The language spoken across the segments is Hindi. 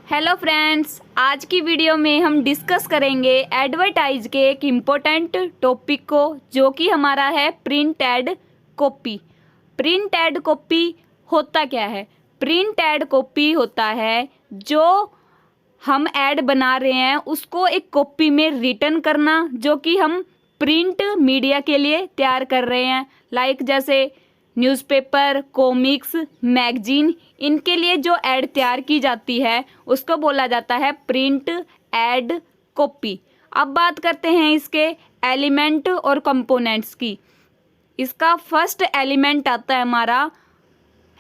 हेलो फ्रेंड्स, आज की वीडियो में हम डिस्कस करेंगे एडवर्टाइज के एक इम्पोर्टेंट टॉपिक को, जो कि हमारा है print ad copy. Print ad copy होता क्या है? प्रिंट एड कॉपी होता है जो हम ऐड बना रहे हैं उसको एक कॉपी में रिटर्न करना, जो कि हम प्रिंट मीडिया के लिए तैयार कर रहे हैं। लाइक जैसे न्यूज़पेपर, कॉमिक्स, मैगजीन, इनके लिए जो ऐड तैयार की जाती है उसको बोला जाता है प्रिंट ऐड कॉपी। अब बात करते हैं इसके एलिमेंट और कंपोनेंट्स की। इसका फर्स्ट एलिमेंट आता है हमारा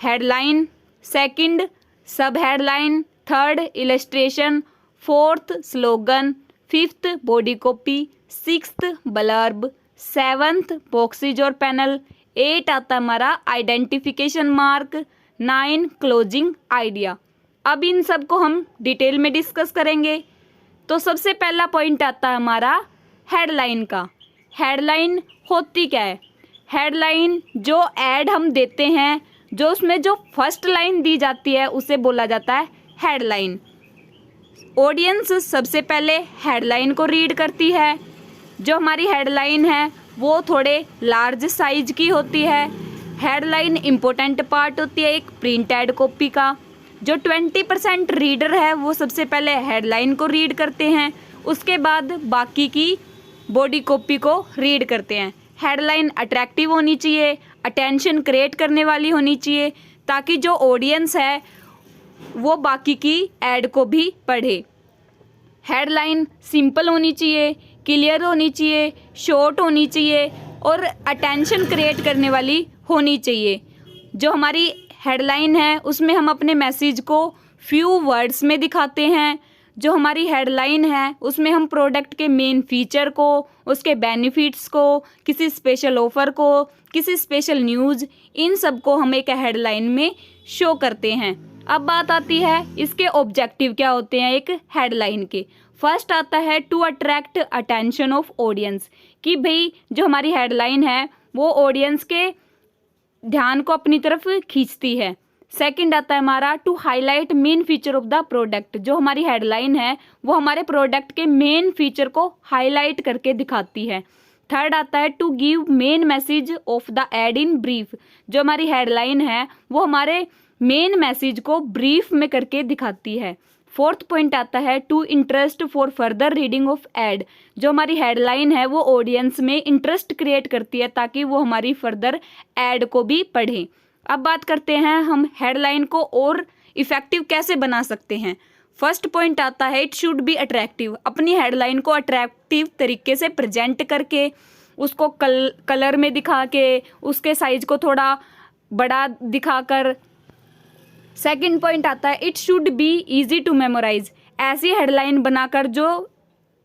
हेडलाइन, सेकंड सब headline, third illustration, fourth slogan, fifth body copy, sixth blurb, seventh boxes और पैनल, 8 आता है हमारा आइडेंटिफिकेशन मार्क, 9 क्लोजिंग आइडिया। अब इन सब को हम डिटेल में डिस्कस करेंगे। तो सबसे पहला पॉइंट आता है हमारा हेडलाइन का। हेडलाइन होती क्या है? हेडलाइन जो ऐड हम देते हैं, जो उसमें जो फर्स्ट लाइन दी जाती है उसे बोला जाता है हेडलाइन। ऑडियंस सबसे पहले हेडलाइन को रीड करती है। जो हमारी हेडलाइन है वो थोड़े लार्ज साइज की होती है। हेडलाइन इम्पोर्टेंट पार्ट होती है एक प्रिंट एड कॉपी का। जो 20% रीडर है वो सबसे पहले हेडलाइन को रीड करते हैं, उसके बाद बाकी की बॉडी कॉपी को रीड करते हैं। हेडलाइन अट्रैक्टिव होनी चाहिए, अटेंशन क्रिएट करने वाली होनी चाहिए, ताकि जो ऑडियंस है वो बाकी की ऐड को भी पढ़े। हेडलाइन सिंपल होनी चाहिए, क्लियर होनी चाहिए, शॉर्ट होनी चाहिए और अटेंशन क्रिएट करने वाली होनी चाहिए। जो हमारी हेडलाइन है उसमें हम अपने मैसेज को फ्यू वर्ड्स में दिखाते हैं। जो हमारी हेडलाइन है उसमें हम प्रोडक्ट के मेन फीचर को, उसके बेनिफिट्स को, किसी स्पेशल ऑफ़र को, किसी स्पेशल न्यूज़, इन सब को हम एक हेडलाइन में शो करते हैं। अब बात आती है इसके ऑब्जेक्टिव क्या होते हैं एक हेडलाइन के। फर्स्ट आता है to attract attention of audience, कि भाई जो हमारी हेडलाइन है वो ऑडियंस के ध्यान को अपनी तरफ खींचती है। सेकंड आता है हमारा to highlight main feature of the product. जो हमारी हेडलाइन है वो हमारे प्रोडक्ट के मेन फीचर को हाईलाइट करके दिखाती है। थर्ड आता है to give main message of the ad in brief. जो हमारी हेडलाइन है वो हमारे मेन मैसेज को ब्रीफ में करके दिखाती है। फोर्थ पॉइंट आता है to interest for further reading of ad. जो हमारी हेडलाइन है वो ऑडियंस में इंटरेस्ट क्रिएट करती है ताकि वो हमारी फर्दर एड को भी पढ़ें। अब बात करते हैं हम हेडलाइन को और इफ़ेक्टिव कैसे बना सकते हैं। फर्स्ट पॉइंट आता है इट शुड बी अट्रैक्टिव। अपनी हेडलाइन को अट्रैक्टिव तरीके से प्रेजेंट करके, उसको कलर में दिखा के, उसके साइज को थोड़ा बड़ा दिखाकर। सेकंड पॉइंट आता है it should be easy to memorise. ऐसी हेडलाइन बनाकर जो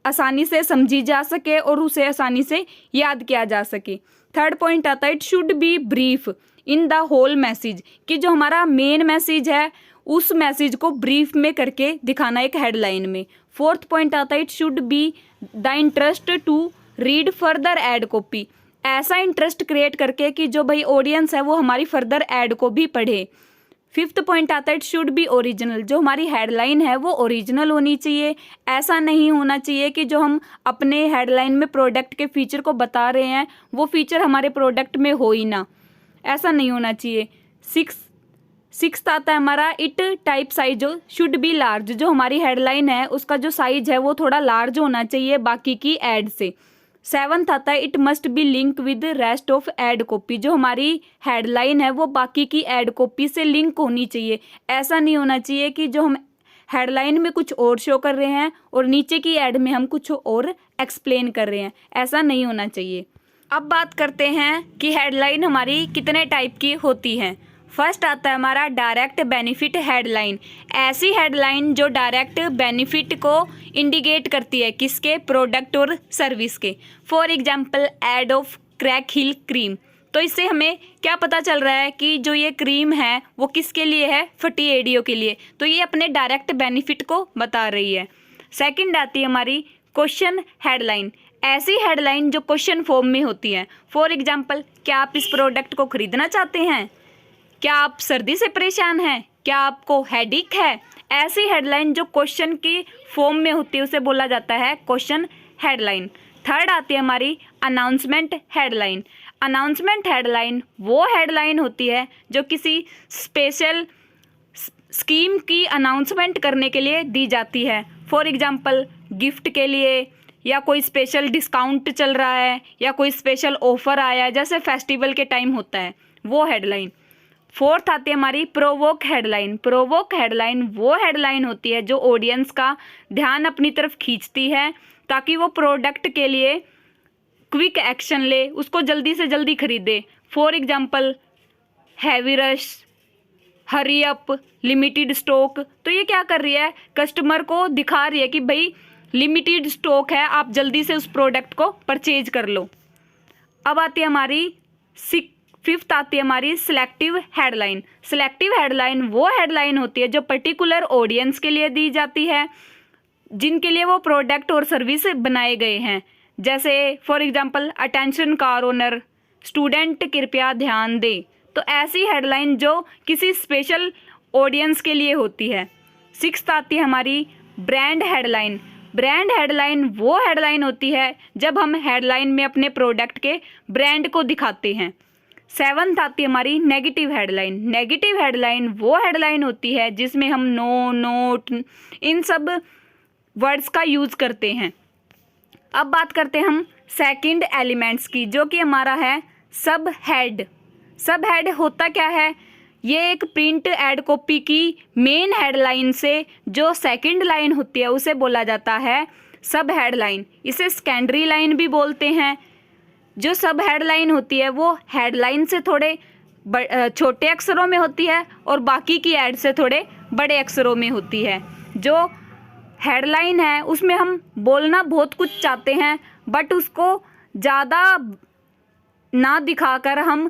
आसानी से समझी जा सके और उसे आसानी से याद किया जा सके। थर्ड पॉइंट आता है it should be brief in the whole message, कि जो हमारा मेन मैसेज है उस मैसेज को ब्रीफ में करके दिखाना एक हेडलाइन में। फोर्थ पॉइंट आता है it should be the interest to read further ad copy. ऐसा इंटरेस्ट क्रिएट करके कि जो भाई ऑडियंस है वो हमारी फर्दर एड को भी पढ़े। फिफ्थ पॉइंट आता है इट शुड बी ओरिजिनल। जो हमारी हेडलाइन है वो ओरिजिनल होनी चाहिए। ऐसा नहीं होना चाहिए कि जो हम अपने हेडलाइन में प्रोडक्ट के फीचर को बता रहे हैं वो फीचर हमारे प्रोडक्ट में हो ही ना, ऐसा नहीं होना चाहिए। सिक्स्थ आता है हमारा इट टाइप साइज जो शुड बी लार्ज। जो हमारी हेडलाइन है उसका जो साइज है वो थोड़ा लार्ज होना चाहिए बाकी की एड से। सेवन्थ आता है it must be link with rest of ad copy. जो हमारी हेडलाइन है वो बाकी की एड कॉपी से लिंक होनी चाहिए। ऐसा नहीं होना चाहिए कि जो हम हेडलाइन में कुछ और शो कर रहे हैं और नीचे की एड में हम कुछ और एक्सप्लेन कर रहे हैं, ऐसा नहीं होना चाहिए। अब बात करते हैं कि हेडलाइन हमारी कितने टाइप की होती हैं। फर्स्ट आता है हमारा डायरेक्ट बेनिफिट हेडलाइन। ऐसी हेडलाइन जो डायरेक्ट बेनिफिट को इंडिकेट करती है, किसके? प्रोडक्ट और सर्विस के। For example ad of crack heel cream. तो इससे हमें क्या पता चल रहा है कि जो ये क्रीम है वो किसके लिए है? फटी एड़ियों के लिए। तो ये अपने डायरेक्ट बेनिफिट को बता रही है। सेकंड आती है हमारी क्वेश्चन हेडलाइन। ऐसी हेडलाइन जो क्वेश्चन फॉर्म में होती है। फॉर एग्जांपल, क्या आप इस प्रोडक्ट को खरीदना चाहते हैं? क्या आप सर्दी से परेशान हैं? क्या आपको हेडेक है? ऐसी हेडलाइन जो क्वेश्चन की फॉर्म में होती है उसे बोला जाता है क्वेश्चन हेडलाइन। थर्ड आती है हमारी अनाउंसमेंट हेडलाइन। अनाउंसमेंट हेडलाइन वो हेडलाइन होती है जो किसी स्पेशल स्कीम की अनाउंसमेंट करने के लिए दी जाती है। फॉर एग्जांपल गिफ्ट के लिए, या कोई स्पेशल डिस्काउंट चल रहा है, या कोई स्पेशल ऑफर आया है, जैसे फेस्टिवल के टाइम होता है, वो हेडलाइन। फोर्थ आती है हमारी प्रोवोक हेडलाइन। प्रोवोक हेडलाइन वो हेडलाइन होती है जो ऑडियंस का ध्यान अपनी तरफ खींचती है ताकि वो प्रोडक्ट के लिए क्विक एक्शन ले, उसको जल्दी से जल्दी खरीदे। For example heavy rush, hurry up, limited stock. तो ये क्या कर रही है, कस्टमर को दिखा रही है कि भाई लिमिटेड स्टॉक है, आप जल्दी से उस प्रोडक्ट को परचेज कर लो। अब आती है हमारी फिफ्थ आती है हमारी सिलेक्टिव हेडलाइन। सिलेक्टिव हेडलाइन वो हेडलाइन होती है जो पर्टिकुलर ऑडियंस के लिए दी जाती है, जिनके लिए वो प्रोडक्ट और सर्विस बनाए गए हैं। जैसे for example attention car owner, student कृपया ध्यान दें। तो ऐसी हेडलाइन जो किसी स्पेशल ऑडियंस के लिए होती है। सिक्स्थ आती है हमारी ब्रांड हेडलाइन। ब्रांड हेडलाइन वो हेडलाइन होती है जब हम हेडलाइन में अपने प्रोडक्ट के ब्रांड को दिखाते हैं। सेवंथ आती है हमारी नेगेटिव हेडलाइन। नेगेटिव हेडलाइन वो हेडलाइन होती है जिसमें हम नो, नोट, इन सब वर्ड्स का यूज़ करते हैं। अब बात करते हैं हम सेकंड एलिमेंट्स की, जो कि हमारा है सब हेड। सब हेड होता क्या है, ये एक प्रिंट एड कॉपी की मेन हेडलाइन से जो सेकंड लाइन होती है उसे बोला जाता है सब हेडलाइन। इसे सेकेंडरी लाइन भी बोलते हैं। जो सब हेडलाइन होती है वो हेडलाइन से थोड़े छोटे अक्षरों में होती है और बाकी की एड से थोड़े बड़े अक्षरों में होती है। जो हेडलाइन है उसमें हम बोलना बहुत कुछ चाहते हैं, बट उसको ज़्यादा ना दिखाकर हम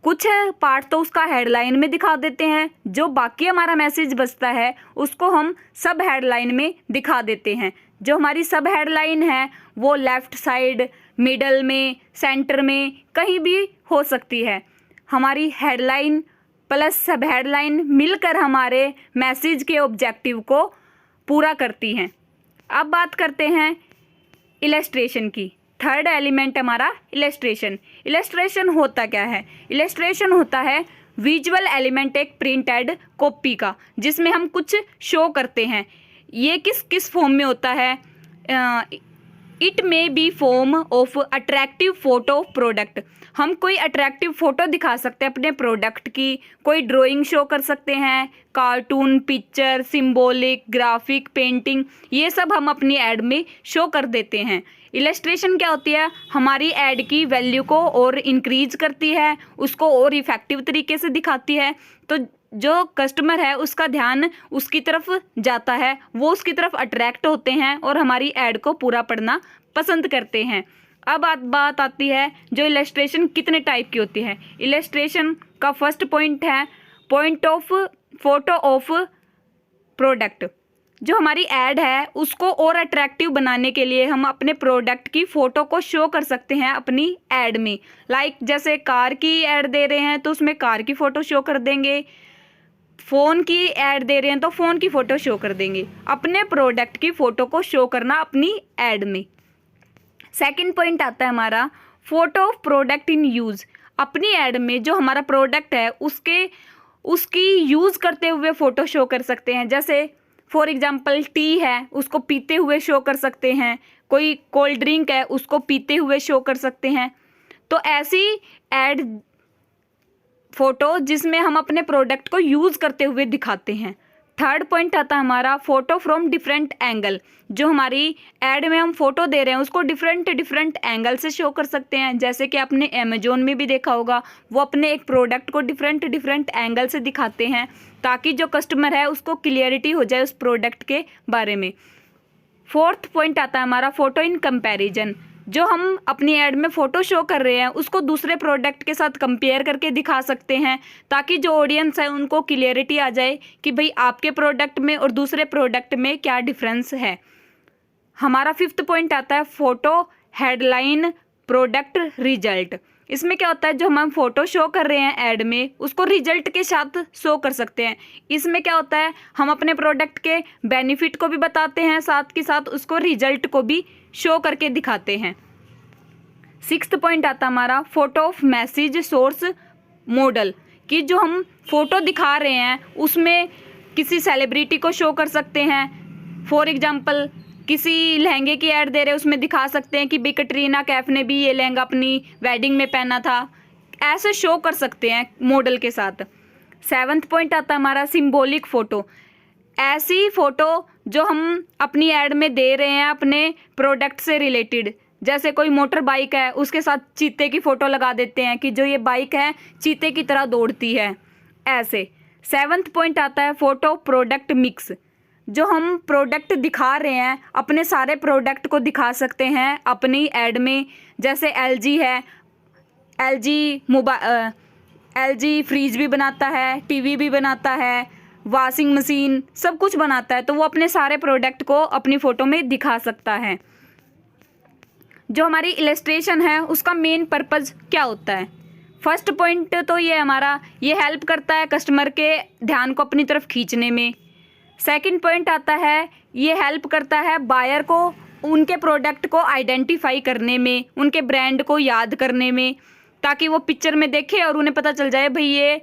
कुछ पार्ट तो उसका हेडलाइन में दिखा देते हैं, जो बाकी हमारा मैसेज बचता है उसको हम सब हेडलाइन में दिखा देते हैं। जो हमारी सब हेडलाइन है वो लेफ़्ट साइड, मिडल में, सेंटर में कहीं भी हो सकती है। हमारी हेडलाइन प्लस सब हेडलाइन मिलकर हमारे मैसेज के ऑब्जेक्टिव को पूरा करती हैं। अब बात करते हैं इलस्ट्रेशन की। थर्ड एलिमेंट हमारा इलस्ट्रेशन। इलस्ट्रेशन होता क्या है, इलस्ट्रेशन होता है विजुअल एलिमेंट एक प्रिंटेड कॉपी का, जिसमें हम कुछ शो करते हैं। ये किस किस फॉर्म में होता है, it may be form of attractive photo of product. हम कोई अट्रैक्टिव फ़ोटो दिखा सकते हैं अपने प्रोडक्ट की, कोई ड्राइंग शो कर सकते हैं, cartoon, picture, symbolic, graphic, painting, ये सब हम अपनी ऐड में शो कर देते हैं। इलस्ट्रेशन क्या होती है, हमारी ऐड की वैल्यू को और इंक्रीज करती है, उसको और इफ़ेक्टिव तरीके से दिखाती है। तो जो कस्टमर है उसका ध्यान उसकी तरफ जाता है, वो उसकी तरफ अट्रैक्ट होते हैं और हमारी ऐड को पूरा पढ़ना पसंद करते हैं। अब बात आती है जो इलस्ट्रेशन कितने टाइप की होती है। इलस्ट्रेशन का फर्स्ट पॉइंट है point of photo of product. जो हमारी ऐड है उसको और अट्रैक्टिव बनाने के लिए हम अपने प्रोडक्ट की फ़ोटो को शो कर सकते हैं अपनी ऐड में। लाइक जैसे कार की ऐड दे रहे हैं तो उसमें कार की फ़ोटो शो कर देंगे, फ़ोन की ऐड दे रहे हैं तो फ़ोन की फ़ोटो शो कर देंगे। अपने प्रोडक्ट की फ़ोटो को शो करना अपनी ऐड में। सेकंड पॉइंट आता है हमारा photo of product in use. अपनी ऐड में जो हमारा प्रोडक्ट है उसकी यूज़ करते हुए फ़ोटो शो कर सकते हैं। जैसे फॉर एग्जांपल टी है, उसको पीते हुए शो कर सकते हैं, कोई कोल्ड ड्रिंक है उसको पीते हुए शो कर सकते हैं। तो ऐसी ऐड फ़ोटो जिसमें हम अपने प्रोडक्ट को यूज़ करते हुए दिखाते हैं। थर्ड पॉइंट आता है हमारा फ़ोटो फ्रॉम डिफरेंट एंगल। जो हमारी ऐड में हम फ़ोटो दे रहे हैं उसको डिफरेंट एंगल से शो कर सकते हैं। जैसे कि आपने अमेजोन में भी देखा होगा, वो अपने एक प्रोडक्ट को डिफरेंट एंगल से दिखाते हैं ताकि जो कस्टमर है उसको क्लियरिटी हो जाए उस प्रोडक्ट के बारे में। फोर्थ पॉइंट आता है हमारा फ़ोटो इन कंपैरिजन। जो हम अपनी ऐड में फ़ोटो शो कर रहे हैं उसको दूसरे प्रोडक्ट के साथ कंपेयर करके दिखा सकते हैं ताकि जो ऑडियंस है उनको क्लियरिटी आ जाए कि भाई आपके प्रोडक्ट में और दूसरे प्रोडक्ट में क्या डिफरेंस है। हमारा फिफ्थ पॉइंट आता है फ़ोटो हेडलाइन प्रोडक्ट रिजल्ट। इसमें क्या होता है, जो हम फोटो शो कर रहे हैं ऐड में उसको रिजल्ट के साथ शो कर सकते हैं। इसमें क्या होता है, हम अपने प्रोडक्ट के बेनिफिट को भी बताते हैं, साथ के साथ उसको रिजल्ट को भी शो करके दिखाते हैं। 6th पॉइंट आता हमारा photo of message source model, कि जो हम फोटो दिखा रहे हैं उसमें किसी सेलिब्रिटी को शो कर सकते हैं। फॉर एग्जांपल किसी लहंगे की ऐड दे रहे हैं, उसमें दिखा सकते हैं कि भाई कटरीना कैफ ने भी ये लहंगा अपनी वेडिंग में पहना था, ऐसे शो कर सकते हैं मॉडल के साथ। 7th पॉइंट आता है हमारा सिंबॉलिक फ़ोटो, ऐसी फ़ोटो जो हम अपनी ऐड में दे रहे हैं अपने प्रोडक्ट से रिलेटेड। जैसे कोई मोटर बाइक है, उसके साथ चीते की फ़ोटो लगा देते हैं कि जो ये बाइक है चीते की तरह दौड़ती है, ऐसे। 7th पॉइंट आता है फ़ोटो प्रोडक्ट मिक्स, जो हम प्रोडक्ट दिखा रहे हैं अपने सारे प्रोडक्ट को दिखा सकते हैं अपनी ऐड में। जैसे LG है, LG फ्रिज भी बनाता है, टीवी भी बनाता है, वॉशिंग मशीन, सब कुछ बनाता है, तो वो अपने सारे प्रोडक्ट को अपनी फ़ोटो में दिखा सकता है। जो हमारी इलस्ट्रेशन है उसका मेन पर्पज़ क्या होता है? फर्स्ट पॉइंट तो ये हमारा, ये हेल्प करता है कस्टमर के ध्यान को अपनी तरफ खींचने में। सेकंड पॉइंट आता है, ये हेल्प करता है बायर को उनके प्रोडक्ट को आइडेंटिफाई करने में, उनके ब्रांड को याद करने में, ताकि वो पिक्चर में देखे और उन्हें पता चल जाए भाई ये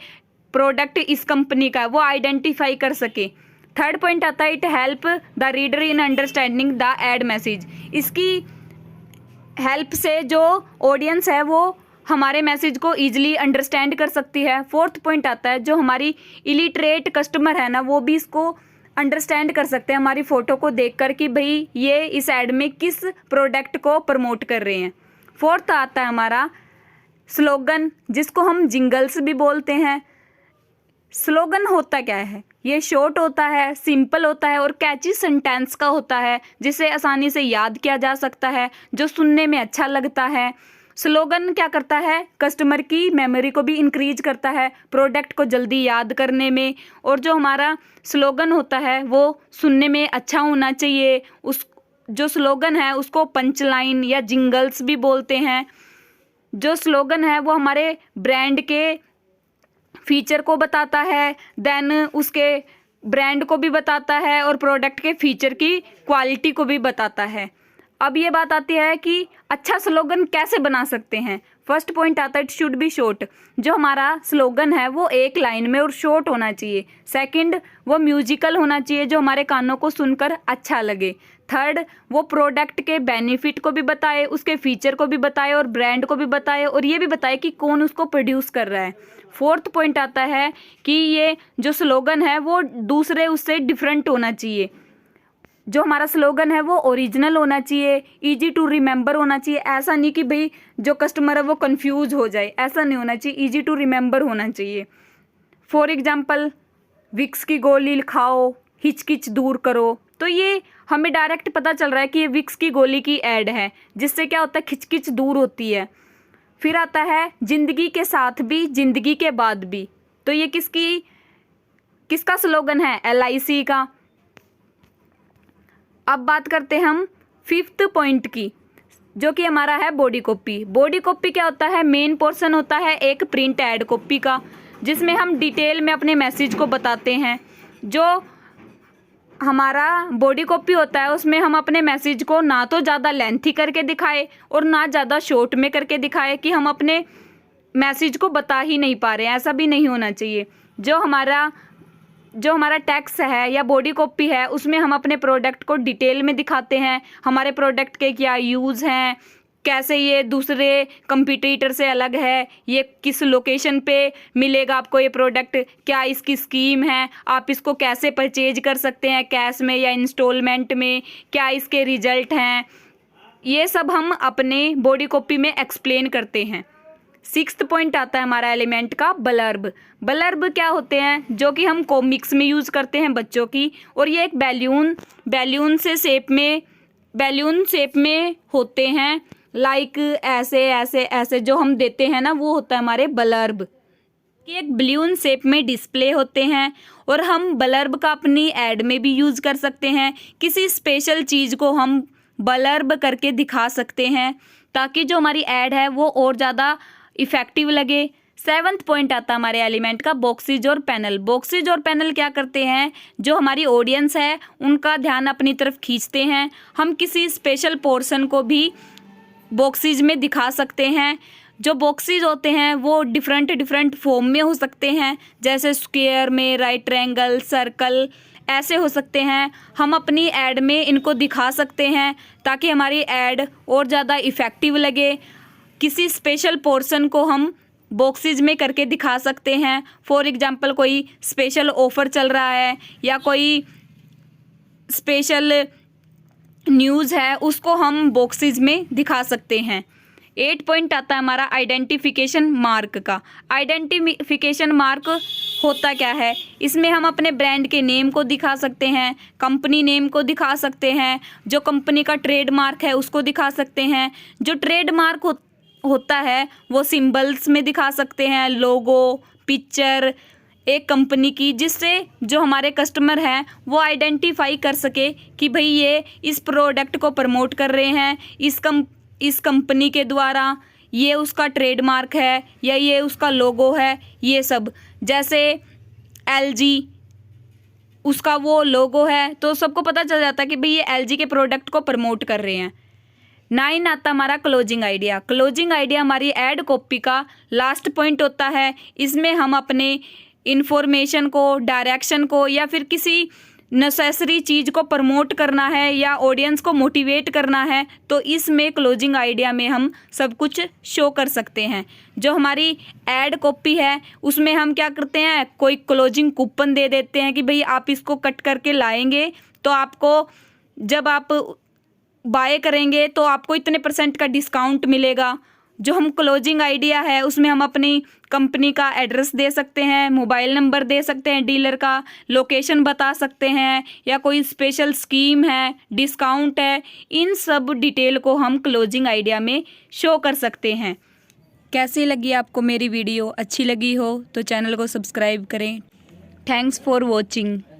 प्रोडक्ट इस कंपनी का है, वो आइडेंटिफाई कर सके। थर्ड पॉइंट आता है it help the reader in understanding the ad message, इसकी हेल्प से जो ऑडियंस है वो हमारे मैसेज को ईजिली अंडरस्टैंड कर सकती है। फोर्थ पॉइंट आता है जो हमारी इलिटरेट कस्टमर है ना, वो भी इसको अंडरस्टैंड कर सकते हैं हमारी फ़ोटो को देखकर कि भाई ये इस ऐड में किस प्रोडक्ट को प्रमोट कर रहे हैं। फोर्थ आता है हमारा स्लोगन, जिसको हम जिंगल्स भी बोलते हैं। स्लोगन होता क्या है? ये शॉर्ट होता है, सिंपल होता है और कैची सेंटेंस का होता है, जिसे आसानी से याद किया जा सकता है, जो सुनने में अच्छा लगता है। स्लोगन क्या करता है? कस्टमर की मेमोरी को भी इंक्रीज करता है प्रोडक्ट को जल्दी याद करने में। और जो हमारा स्लोगन होता है वो सुनने में अच्छा होना चाहिए। उस जो स्लोगन है उसको पंच लाइन या जिंगल्स भी बोलते हैं। जो स्लोगन है वो हमारे ब्रांड के फीचर को बताता है, देन उसके ब्रांड को भी बताता है और प्रोडक्ट के फीचर की क्वालिटी को भी बताता है। अब ये बात आती है कि अच्छा स्लोगन कैसे बना सकते हैं। फर्स्ट पॉइंट आता है इट शुड बी शॉर्ट, जो हमारा स्लोगन है वो एक लाइन में और शॉर्ट होना चाहिए। सेकंड, वो म्यूजिकल होना चाहिए, जो हमारे कानों को सुनकर अच्छा लगे। थर्ड, वो प्रोडक्ट के बेनिफिट को भी बताए, उसके फीचर को भी बताए और ब्रांड को भी बताए, और ये भी बताए कि कौन उसको प्रोड्यूस कर रहा है। फोर्थ पॉइंट आता है कि ये जो स्लोगन है वो दूसरे उससे डिफरेंट होना चाहिए। जो हमारा स्लोगन है वो ओरिजिनल होना चाहिए, इजी टू रिमेंबर होना चाहिए। ऐसा नहीं कि भाई जो कस्टमर है वो कंफ्यूज हो जाए, ऐसा नहीं होना चाहिए, इजी टू रिमेंबर होना चाहिए। फॉर एग्जांपल, विक्स की गोली खाओ, हिचकिच दूर करो, तो ये हमें डायरेक्ट पता चल रहा है कि ये विक्स की गोली की ऐड है, जिससे क्या होता है, खिचकिच दूर होती है। फिर आता है जिंदगी के साथ भी जिंदगी के बाद भी, तो ये किसका स्लोगन है? LIC का। अब बात करते हैं हम फिफ्थ पॉइंट की, जो कि हमारा है बॉडी कॉपी। बॉडी कॉपी क्या होता है? मेन पोर्शन होता है एक प्रिंट ऐड कॉपी का, जिसमें हम डिटेल में अपने मैसेज को बताते हैं। जो हमारा बॉडी कॉपी होता है उसमें हम अपने मैसेज को ना तो ज़्यादा लेंथी करके दिखाए और ना ज़्यादा शॉर्ट में करके दिखाए कि हम अपने मैसेज को बता ही नहीं पा रहे हैं, ऐसा भी नहीं होना चाहिए। जो हमारा टेक्स्ट है या बॉडी कॉपी है उसमें हम अपने प्रोडक्ट को डिटेल में दिखाते हैं, हमारे प्रोडक्ट के क्या यूज़ हैं, कैसे ये दूसरे कंपटीटर से अलग है, ये किस लोकेशन पे मिलेगा आपको ये प्रोडक्ट, क्या इसकी स्कीम है, आप इसको कैसे परचेज कर सकते हैं, कैश में या इंस्टॉलमेंट में, क्या इसके रिजल्ट हैं, ये सब हम अपने बॉडी कॉपी में एक्सप्लेन करते हैं। सिक्स्थ पॉइंट आता है हमारा एलिमेंट का ब्लर्ब। ब्लर्ब क्या होते हैं? जो कि हम कॉमिक्स में यूज़ करते हैं बच्चों की, और ये एक बैलून शेप में होते हैं, लाइक ऐसे जो हम देते हैं ना, वो होता है हमारे ब्लर्ब। कि एक बलून शेप में डिस्प्ले होते हैं और हम ब्लर्ब का अपनी ऐड में भी यूज़ कर सकते हैं। किसी स्पेशल चीज़ को हम ब्लर्ब करके दिखा सकते हैं, ताकि जो हमारी ऐड है वो और ज़्यादा इफेक्टिव लगे। 7th पॉइंट आता है हमारे एलिमेंट का बॉक्सेज और पैनल। बॉक्सेज और पैनल क्या करते हैं, जो हमारी ऑडियंस है उनका ध्यान अपनी तरफ खींचते हैं। हम किसी स्पेशल पोर्शन को भी बॉक्सेज में दिखा सकते हैं। जो बॉक्सेज होते हैं वो डिफरेंट फॉर्म में हो सकते हैं, जैसे स्क्वायर में, राइट ट्रायंगल, सर्कल, ऐसे हो सकते हैं। हम अपनी ऐड में इनको दिखा सकते हैं ताकि हमारी ऐड और ज़्यादा इफ़ेक्टिव लगे। किसी स्पेशल पोर्शन को हम बॉक्सेज में करके दिखा सकते हैं। फॉर एग्जांपल कोई स्पेशल ऑफ़र चल रहा है या कोई स्पेशल न्यूज़ है, उसको हम बॉक्सेज में दिखा सकते हैं। 8 पॉइंट आता है हमारा आइडेंटिफिकेशन मार्क का। आइडेंटिफिकेशन मार्क होता क्या है, इसमें हम अपने ब्रांड के नेम को दिखा सकते हैं, कंपनी नेम को दिखा सकते हैं, जो कंपनी का ट्रेडमार्क है उसको दिखा सकते हैं। जो ट्रेडमार्क होता है वो सिंबल्स में दिखा सकते हैं, लोगो, पिक्चर एक कंपनी की, जिससे जो हमारे कस्टमर हैं वो आइडेंटिफाई कर सके कि भाई ये इस प्रोडक्ट को प्रमोट कर रहे हैं इस कंपनी के द्वारा, ये उसका ट्रेडमार्क है या ये उसका लोगो है। ये सब जैसे LG उसका वो लोगो है तो सबको पता चल जाता है कि भाई ये LG के प्रोडक्ट को प्रमोट कर रहे हैं। 9 आता हमारा क्लोजिंग आइडिया। क्लोजिंग आइडिया हमारी एड कॉपी का लास्ट पॉइंट होता है। इसमें हम अपने इंफॉर्मेशन को, डायरेक्शन को या फिर किसी नेसेसरी चीज़ को प्रमोट करना है या ऑडियंस को मोटिवेट करना है, तो इसमें क्लोजिंग आइडिया में हम सब कुछ शो कर सकते हैं। जो हमारी एड कॉपी है उसमें हम क्या करते हैं, कोई क्लोजिंग कूपन दे देते हैं कि भाई आप इसको कट करके लाएंगे तो आपको, जब आप बाय करेंगे तो आपको इतने % का डिस्काउंट मिलेगा। जो हम क्लोजिंग आइडिया है उसमें हम अपनी कंपनी का एड्रेस दे सकते हैं, मोबाइल नंबर दे सकते हैं, डीलर का लोकेशन बता सकते हैं, या कोई स्पेशल स्कीम है, डिस्काउंट है, इन सब डिटेल को हम क्लोजिंग आइडिया में शो कर सकते हैं। कैसी लगी आपको मेरी वीडियो? अच्छी लगी हो तो चैनल को सब्सक्राइब करें। Thanks for watching.